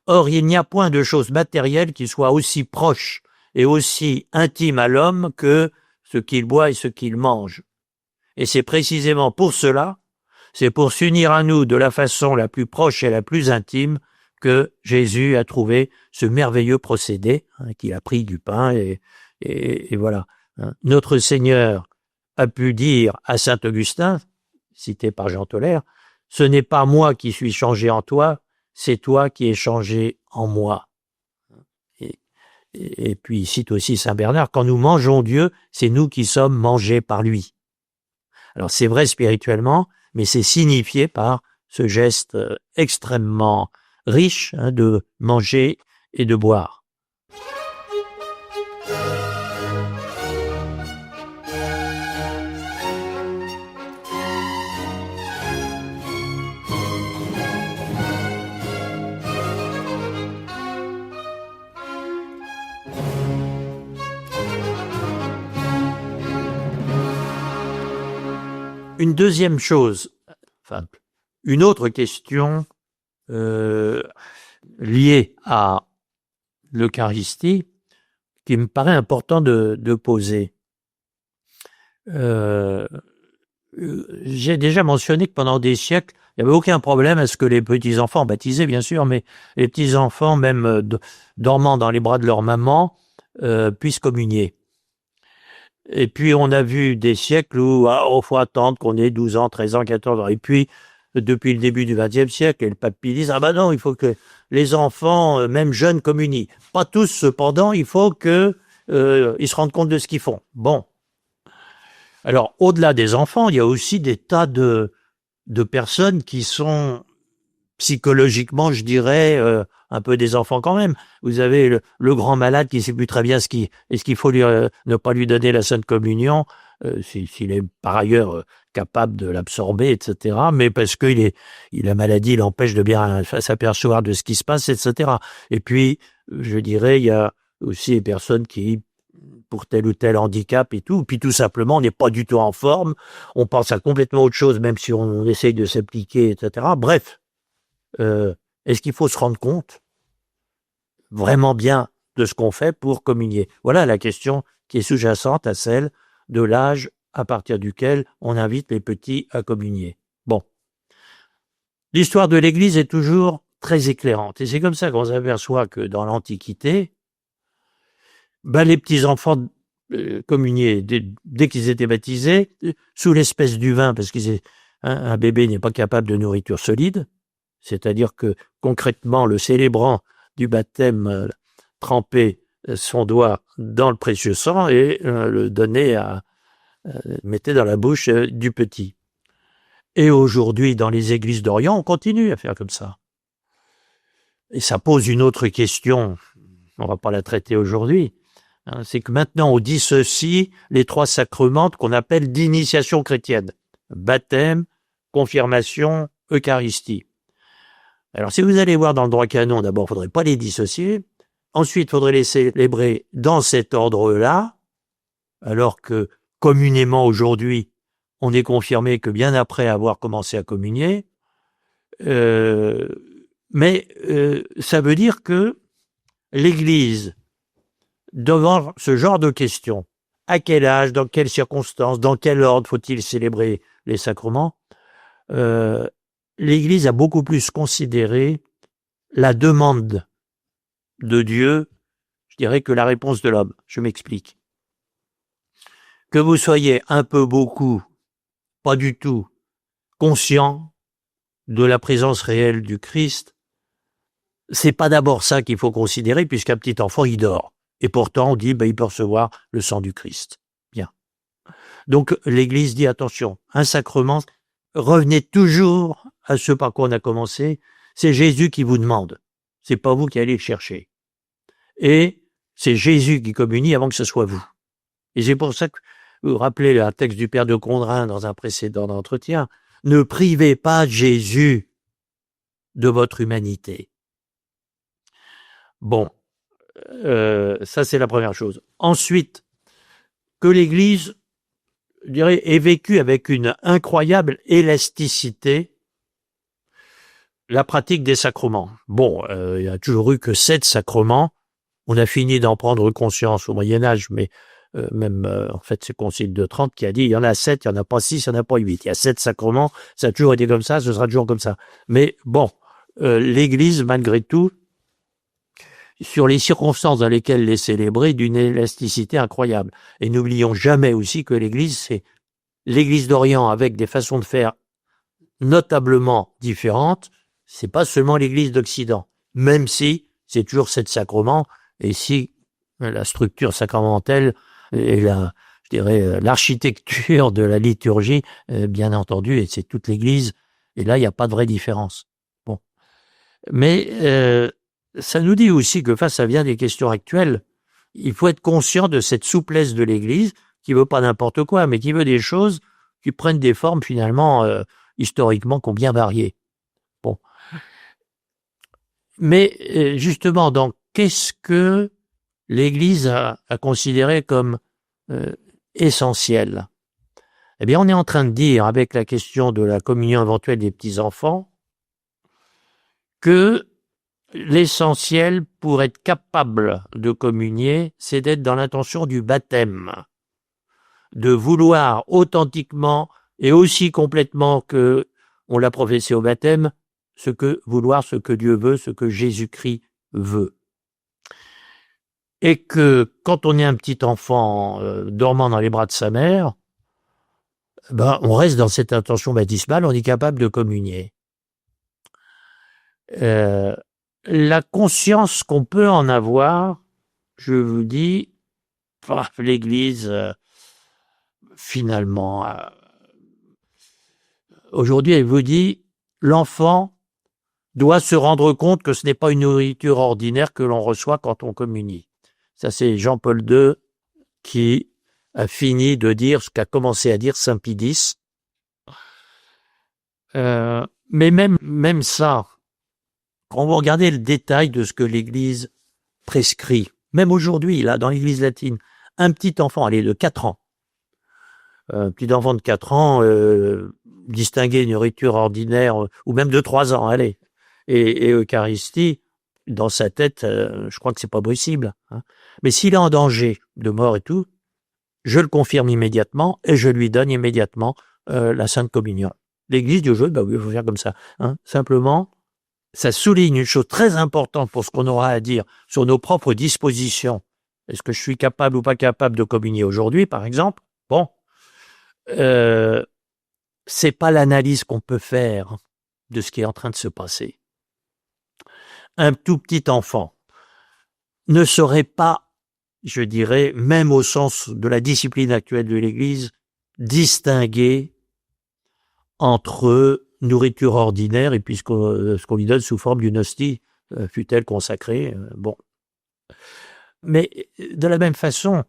Or, il n'y a point de chose matérielle qui soit aussi proche et aussi intime à l'homme que ce qu'il boit et ce qu'il mange. Et c'est précisément pour cela, c'est pour s'unir à nous de la façon la plus proche et la plus intime que Jésus a trouvé ce merveilleux procédé, qu'il a pris du pain et voilà. Notre Seigneur a pu dire à saint Augustin, cité par Jean Tolaire, « Ce n'est pas moi qui suis changé en toi, c'est toi qui es changé en moi. » Et puis il cite aussi saint Bernard, « Quand nous mangeons Dieu, c'est nous qui sommes mangés par lui. » Alors c'est vrai spirituellement, mais c'est signifié par ce geste extrêmement riche de manger et de boire. Une deuxième chose, enfin, une autre question liée à l'Eucharistie qui me paraît important de poser. J'ai déjà mentionné que pendant des siècles, il n'y avait aucun problème à ce que les petits-enfants, baptisés bien sûr, mais les petits-enfants, même dormant dans les bras de leur maman, puissent communier. Et puis on a vu des siècles où il faut attendre qu'on ait 12 ans, 13 ans, 14 ans. Et puis, depuis le début du XXe siècle, et le pape Pie dit, non, il faut que les enfants, même jeunes, communient. Pas tous, cependant, il faut que ils se rendent compte de ce qu'ils font. Bon. Alors, au-delà des enfants, il y a aussi des tas de personnes qui sont psychologiquement, je dirais, un peu des enfants quand même. Vous avez le grand malade qui sait plus très bien est-ce qu'il faut ne pas lui donner la Sainte Communion, s'il est par ailleurs capable de l'absorber, etc. Mais parce que la maladie l'empêche de bien s'apercevoir de ce qui se passe, etc. Et puis, je dirais, il y a aussi les personnes qui, pour tel ou tel handicap et tout, puis tout simplement, on n'est pas du tout en forme, on pense à complètement autre chose, même si on essaye de s'appliquer, etc. Bref, est-ce qu'il faut se rendre compte vraiment bien de ce qu'on fait pour communier? Voilà la question qui est sous-jacente à celle de l'âge à partir duquel on invite les petits à communier. Bon. L'histoire de l'Église est toujours très éclairante, et c'est comme ça qu'on s'aperçoit que dans l'Antiquité, les petits-enfants communiaient dès qu'ils étaient baptisés, sous l'espèce du vin, parce qu'un bébé n'est pas capable de nourriture solide, c'est-à-dire que concrètement, le célébrant du baptême trempait son doigt dans le précieux sang et le donnait mettait dans la bouche du petit. Et aujourd'hui, dans les églises d'Orient, on continue à faire comme ça. Et ça pose une autre question, on va pas la traiter aujourd'hui, c'est que maintenant on dissocie les 3 sacrements qu'on appelle d'initiation chrétienne. Baptême, confirmation, Eucharistie. Alors si vous allez voir dans le droit canon, d'abord il faudrait pas les dissocier, ensuite il faudrait les célébrer dans cet ordre-là, alors que communément aujourd'hui, on est confirmé que bien après avoir commencé à communier, mais ça veut dire que l'Église, devant ce genre de questions, à quel âge, dans quelles circonstances, dans quel ordre faut-il célébrer les sacrements, l'Église a beaucoup plus considéré la demande de Dieu, je dirais, que la réponse de l'homme. Je m'explique. Que vous soyez un peu, beaucoup, pas du tout, conscient de la présence réelle du Christ, c'est pas d'abord ça qu'il faut considérer, puisqu'un petit enfant, il dort. Et pourtant, on dit, il peut recevoir le sang du Christ. Bien. Donc, l'Église dit, attention, un sacrement, revenez toujours à ce par quoi on a commencé, c'est Jésus qui vous demande. C'est pas vous qui allez le chercher. Et c'est Jésus qui communie avant que ce soit vous. Et c'est pour ça que, vous vous rappelez un texte du Père de Condrin dans un précédent entretien, ne privez pas Jésus de votre humanité. Bon, ça c'est la première chose. Ensuite, que l'Église, je dirais, ait vécu avec une incroyable élasticité la pratique des sacrements. Bon, il y a toujours eu que 7 sacrements. On a fini d'en prendre conscience au Moyen-Âge, mais en fait, c'est le Concile de Trente qui a dit il y en a 7, il n'y en a pas 6, il n'y en a pas 8. Il y a 7 sacrements, ça a toujours été comme ça, ce sera toujours comme ça. Mais bon, l'Église, malgré tout, sur les circonstances dans lesquelles les célébrer, d'une élasticité incroyable. Et n'oublions jamais aussi que l'Église, c'est l'Église d'Orient avec des façons de faire notablement différentes. C'est pas seulement l'Église d'Occident, même si c'est toujours 7 sacrements, et si la structure sacramentelle et je dirais, l'architecture de la liturgie, bien entendu, et c'est toute l'Église, et là, il n'y a pas de vraie différence. Bon. Mais ça nous dit aussi que face à bien des questions actuelles, il faut être conscient de cette souplesse de l'Église, qui veut pas n'importe quoi, mais qui veut des choses qui prennent des formes finalement, historiquement, qui ont bien varié. Bon. Mais justement, donc, qu'est-ce que l'Église a considéré comme essentiel? Eh bien, on est en train de dire, avec la question de la communion éventuelle des petits-enfants, que l'essentiel pour être capable de communier, c'est d'être dans l'intention du baptême, de vouloir authentiquement et aussi complètement que on l'a professé au baptême, vouloir ce que Dieu veut, ce que Jésus-Christ veut. Et que quand on est un petit enfant dormant dans les bras de sa mère, on reste dans cette intention baptismale, on est capable de communier. La conscience qu'on peut en avoir, je vous dis, l'Église, finalement, aujourd'hui, elle vous dit, l'enfant doit se rendre compte que ce n'est pas une nourriture ordinaire que l'on reçoit quand on communie. Ça, c'est Jean-Paul II qui a fini de dire ce qu'a commencé à dire Saint Pie X. Mais même ça, quand vous regardez le détail de ce que l'Église prescrit, même aujourd'hui, là, dans l'Église latine, un petit enfant, de 4 ans, un petit enfant de 4 ans, distinguer une nourriture ordinaire, ou même de 3 ans, et Eucharistie, dans sa tête, je crois que c'est pas possible. Mais s'il est en danger de mort et tout, je le confirme immédiatement et je lui donne immédiatement la Sainte Communion. L'Église dit aujourd'hui, oui, il faut faire comme ça. Simplement, ça souligne une chose très importante pour ce qu'on aura à dire sur nos propres dispositions. Est-ce que je suis capable ou pas capable de communier aujourd'hui, par exemple? Bon, c'est pas l'analyse qu'on peut faire de ce qui est en train de se passer. Un tout petit enfant ne saurait pas, je dirais, même au sens de la discipline actuelle de l'Église, distinguer entre nourriture ordinaire et puis ce qu'on lui donne sous forme d'une hostie, fût-elle consacrée. Bon. Mais de la même façon,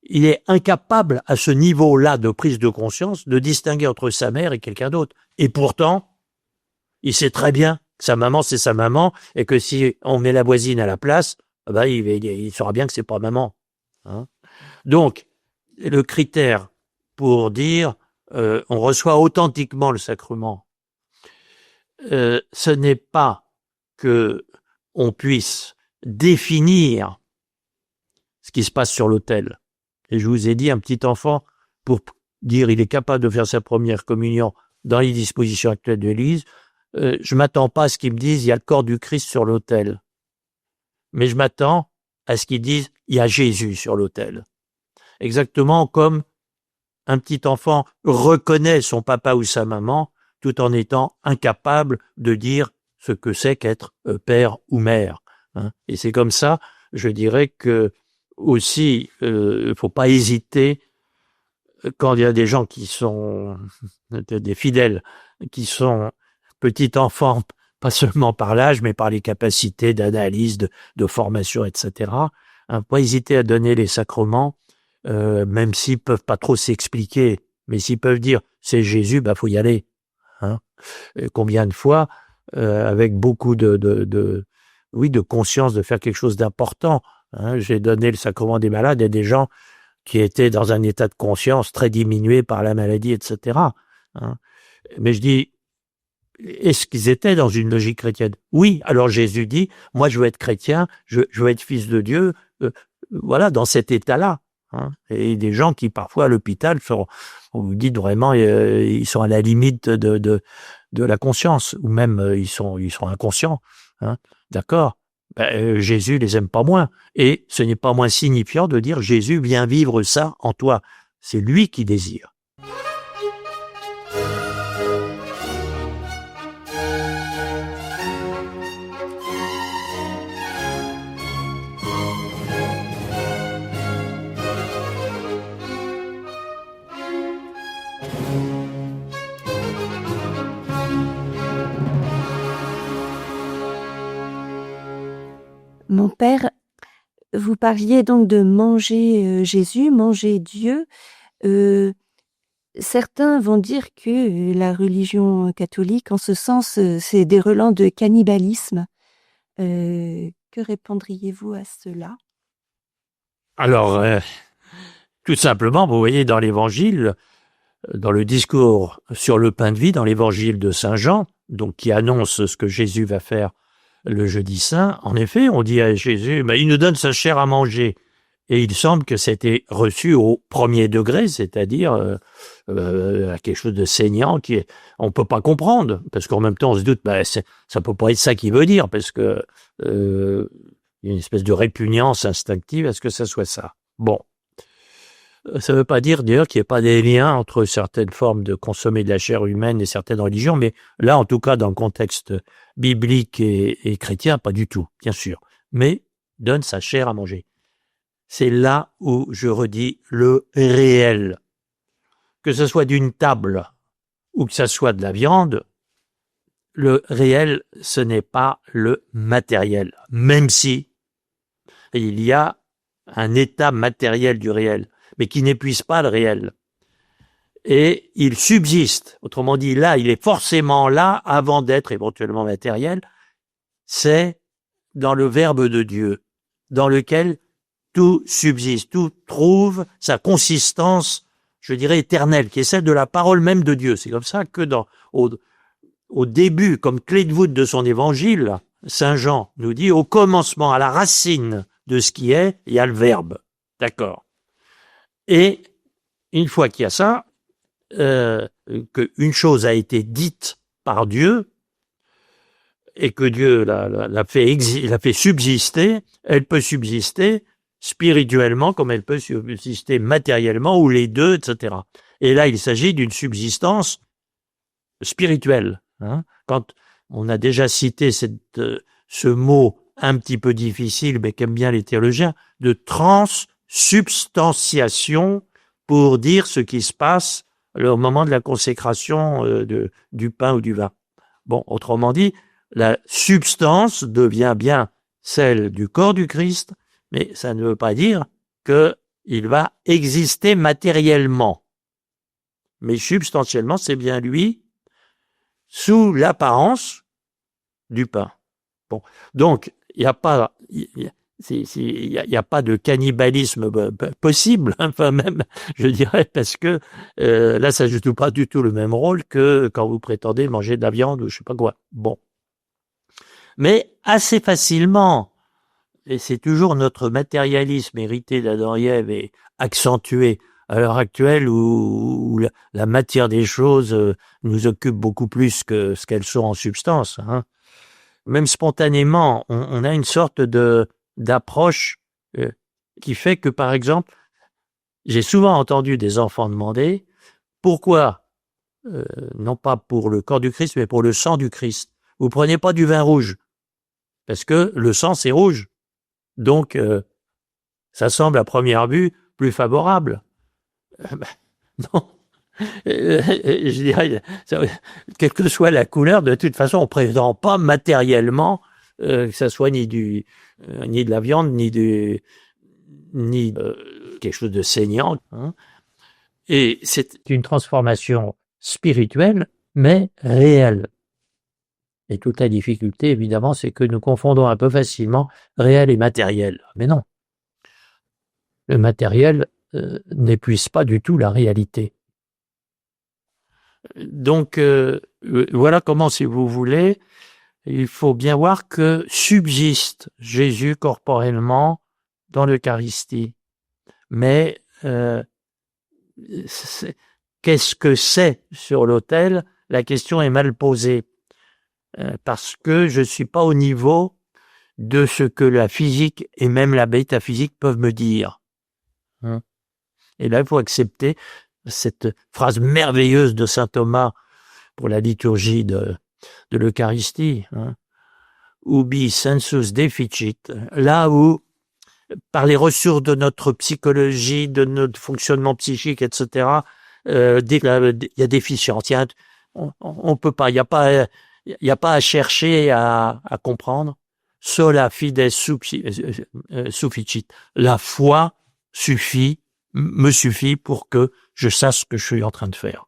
il est incapable à ce niveau-là de prise de conscience de distinguer entre sa mère et quelqu'un d'autre. Et pourtant, il sait très bien que sa maman, c'est sa maman, et que si on met la voisine à la place, il saura bien que c'est pas maman. Donc, le critère pour dire on reçoit authentiquement le sacrement, ce n'est pas que on puisse définir ce qui se passe sur l'autel. Et je vous ai dit, un petit enfant, pour dire il est capable de faire sa première communion dans les dispositions actuelles de l'Église, je m'attends pas à ce qu'ils me disent il y a le corps du Christ sur l'autel. Mais je m'attends à ce qu'ils disent il y a Jésus sur l'autel. Exactement comme un petit enfant reconnaît son papa ou sa maman tout en étant incapable de dire ce que c'est qu'être père ou mère. Et c'est comme ça, je dirais que aussi, faut pas hésiter quand il y a des gens qui sont des fidèles, qui sont petits enfants, pas seulement par l'âge, mais par les capacités d'analyse, de formation, etc. Pas hésiter à donner les sacrements, même s'ils peuvent pas trop s'expliquer, mais s'ils peuvent dire c'est Jésus, faut y aller. Et combien de fois, avec beaucoup de conscience de faire quelque chose d'important. J'ai donné le sacrement des malades à des gens qui étaient dans un état de conscience très diminué par la maladie, etc. Mais je dis, est-ce qu'ils étaient dans une logique chrétienne? Oui, alors Jésus dit, moi je veux être chrétien, je veux être fils de Dieu, dans cet état-là. Et des gens qui parfois à l'hôpital on vous dit vraiment, ils sont à la limite de la conscience, ou même ils sont inconscients. D'accord? Jésus les aime pas moins. Et ce n'est pas moins signifiant de dire Jésus vient vivre ça en toi. C'est lui qui désire. Mon père, vous parliez donc de manger Jésus, manger Dieu. Certains vont dire que la religion catholique, en ce sens, c'est des relents de cannibalisme. Que répondriez-vous à cela? Alors, tout simplement, vous voyez dans l'Évangile, dans le discours sur le pain de vie, dans l'Évangile de Saint Jean, donc qui annonce ce que Jésus va faire le jeudi saint, en effet, on dit à Jésus, il nous donne sa chair à manger. Et il semble que c'était reçu au premier degré, c'est-à-dire à quelque chose de saignant on peut pas comprendre, parce qu'en même temps on se doute, ça peut pas être ça qu'il veut dire, parce que il y a une espèce de répugnance instinctive à ce que ça soit ça. Bon, ça veut pas dire d'ailleurs qu'il n'y ait pas des liens entre certaines formes de consommer de la chair humaine et certaines religions, mais là en tout cas dans le contexte biblique et chrétien, pas du tout, bien sûr. Mais donne sa chair à manger. C'est là où je redis le réel. Que ce soit d'une table ou que ce soit de la viande, le réel, ce n'est pas le matériel. Même si il y a un état matériel du réel, mais qui n'épuise pas le réel. Et il subsiste. Autrement dit, là, il est forcément là avant d'être éventuellement matériel. C'est dans le Verbe de Dieu, dans lequel tout subsiste, tout trouve sa consistance, je dirais, éternelle, qui est celle de la parole même de Dieu. C'est comme ça que au début, comme clé de voûte de son évangile, Saint Jean nous dit, au commencement, à la racine de ce qui est, il y a le Verbe. D'accord. Et une fois qu'il y a ça, qu'une chose a été dite par Dieu, et que Dieu l'a fait subsister, elle peut subsister spirituellement comme elle peut subsister matériellement, ou les deux, etc. Et là, il s'agit d'une subsistance spirituelle. Quand on a déjà cité ce mot un petit peu difficile, mais qu'aiment bien les théologiens, de transsubstantiation, pour dire ce qui se passe au moment de la consécration du pain ou du vin. Bon, autrement dit, la substance devient bien celle du corps du Christ, mais ça ne veut pas dire qu'il va exister matériellement. Mais substantiellement, c'est bien lui, sous l'apparence du pain. Bon, donc, il n'y a pas de cannibalisme possible, enfin même, je dirais, parce que là, ça ne joue pas du tout le même rôle que quand vous prétendez manger de la viande ou je sais pas quoi. Bon. Mais assez facilement, et c'est toujours notre matérialisme hérité d'Adam et Ève et accentué à l'heure actuelle où la matière des choses nous occupe beaucoup plus que ce qu'elles sont en substance. Même spontanément, on a une sorte d'approche qui fait que, par exemple, j'ai souvent entendu des enfants demander pourquoi, non pas pour le corps du Christ, mais pour le sang du Christ, vous prenez pas du vin rouge, parce que le sang c'est rouge. Donc, ça semble à première vue plus favorable. Non, je dirais, quelle que soit la couleur, de toute façon, on ne prétend pas matériellement que ça soit ni de la viande, ni quelque chose de saignant. Et c'est une transformation spirituelle, mais réelle. Et toute la difficulté, évidemment, c'est que nous confondons un peu facilement réel et matériel. Mais non. Le matériel n'épuise pas du tout la réalité. Donc, voilà comment, si vous voulez, il faut bien voir que subsiste Jésus corporellement dans l'Eucharistie. Mais qu'est-ce que c'est sur l'autel? La question est mal posée. Parce que je ne suis pas au niveau de ce que la physique et même la métaphysique peuvent me dire. Et là, il faut accepter cette phrase merveilleuse de saint Thomas pour la liturgie de l'Eucharistie. Ubi sensus deficit, là où, par les ressources de notre psychologie, de notre fonctionnement psychique, etc., il y a déficience. On peut pas, il n'y a pas à chercher à comprendre. Sola fides sufficit. La foi me suffit pour que je sache ce que je suis en train de faire.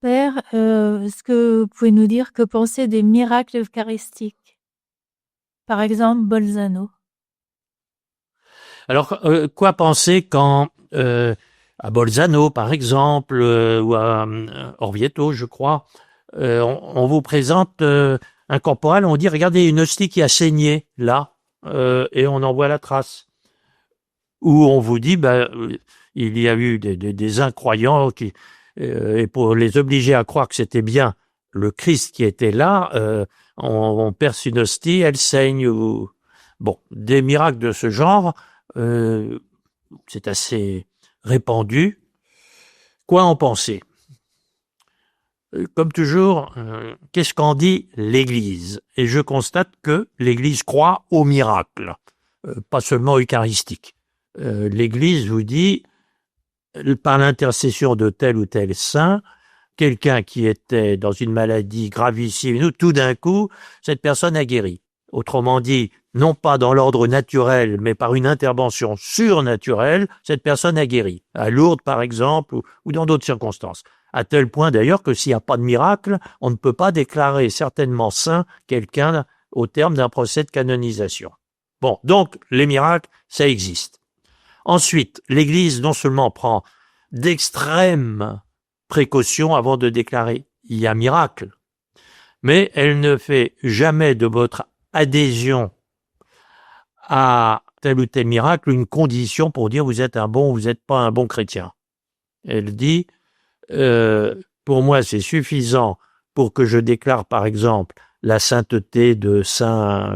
Père, est-ce que vous pouvez nous dire que penser des miracles eucharistiques? Par exemple, Bolzano. Alors, quoi penser quand à Bolzano, par exemple, ou à Orvieto, je crois, On vous présente un corporel, on dit regardez une hostie qui a saigné là, et on en voit la trace. Ou on vous dit il y a eu des incroyants qui et pour les obliger à croire que c'était bien le Christ qui était là, on perce une hostie, elle saigne. Ou bon, des miracles de ce genre, c'est assez répandu. Quoi en penser? Comme toujours, qu'est-ce qu'en dit l'Église? Et je constate que l'Église croit aux miracles, pas seulement eucharistiques. L'Église vous dit, par l'intercession de tel ou tel saint, quelqu'un qui était dans une maladie gravissime, tout d'un coup, cette personne a guéri. Autrement dit, non pas dans l'ordre naturel, mais par une intervention surnaturelle, cette personne a guéri. À Lourdes, par exemple, ou dans d'autres circonstances. À tel point d'ailleurs que s'il n'y a pas de miracle, on ne peut pas déclarer certainement saint quelqu'un au terme d'un procès de canonisation. Bon, donc les miracles, ça existe. Ensuite, l'Église non seulement prend d'extrêmes précautions avant de déclarer il y a miracle, mais elle ne fait jamais de votre adhésion à tel ou tel miracle une condition pour dire vous êtes un bon ou vous n'êtes pas un bon chrétien. Elle dit pour moi c'est suffisant pour que je déclare par exemple la sainteté de saint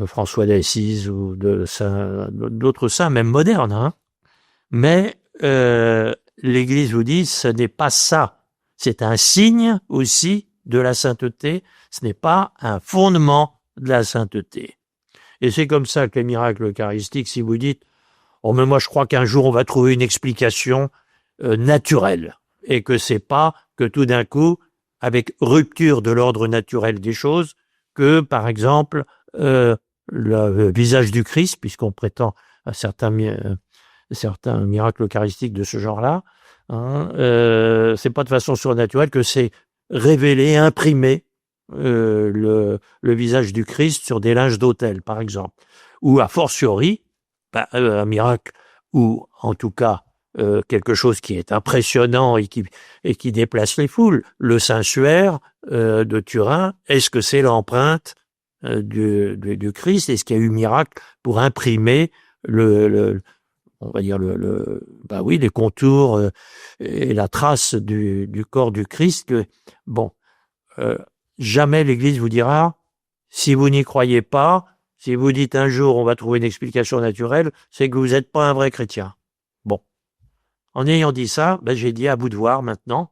François d'Assise ou d'autres saints, même modernes, hein. Mais l'Église vous dit ce n'est pas ça, c'est un signe aussi de la sainteté, ce n'est pas un fondement de la sainteté. Et c'est comme ça que les miracles eucharistiques, si vous dites oh mais moi je crois qu'un jour on va trouver une explication naturelle, et que c'est pas que tout d'un coup, avec rupture de l'ordre naturel des choses, que par exemple le visage du Christ, puisqu'on prétend à certains miracles eucharistiques de ce genre-là, c'est pas de façon surnaturelle que c'est révélé, imprimé le visage du Christ sur des linges d'autel, par exemple, ou a fortiori un miracle, ou en tout cas quelque chose qui est impressionnant et qui déplace les foules. Le Saint-Suaire de Turin, est-ce que c'est l'empreinte du Christ? Est-ce qu'il y a eu miracle pour imprimer on va dire les contours et la trace du corps du Christ? Jamais l'Église vous dira, si vous n'y croyez pas, si vous dites un jour on va trouver une explication naturelle, c'est que vous n'êtes pas un vrai chrétien. Bon. En ayant dit ça, j'ai dit à vous de voir maintenant.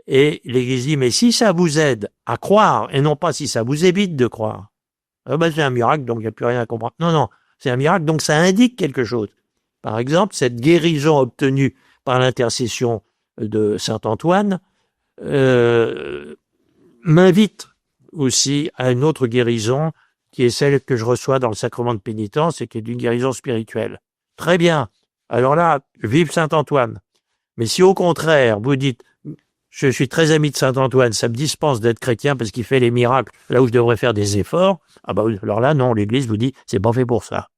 Et l'Église dit, mais si ça vous aide à croire, et non pas si ça vous évite de croire, c'est un miracle, donc il n'y a plus rien à comprendre. Non, c'est un miracle, donc ça indique quelque chose. Par exemple, cette guérison obtenue par l'intercession de saint Antoine m'invite aussi à une autre guérison qui est celle que je reçois dans le sacrement de pénitence et qui est une guérison spirituelle. Très bien. Alors là, vive saint Antoine. Mais si au contraire, vous dites, je suis très ami de saint Antoine, ça me dispense d'être chrétien parce qu'il fait les miracles là où je devrais faire des efforts, alors là, non, l'Église vous dit, c'est pas fait pour ça.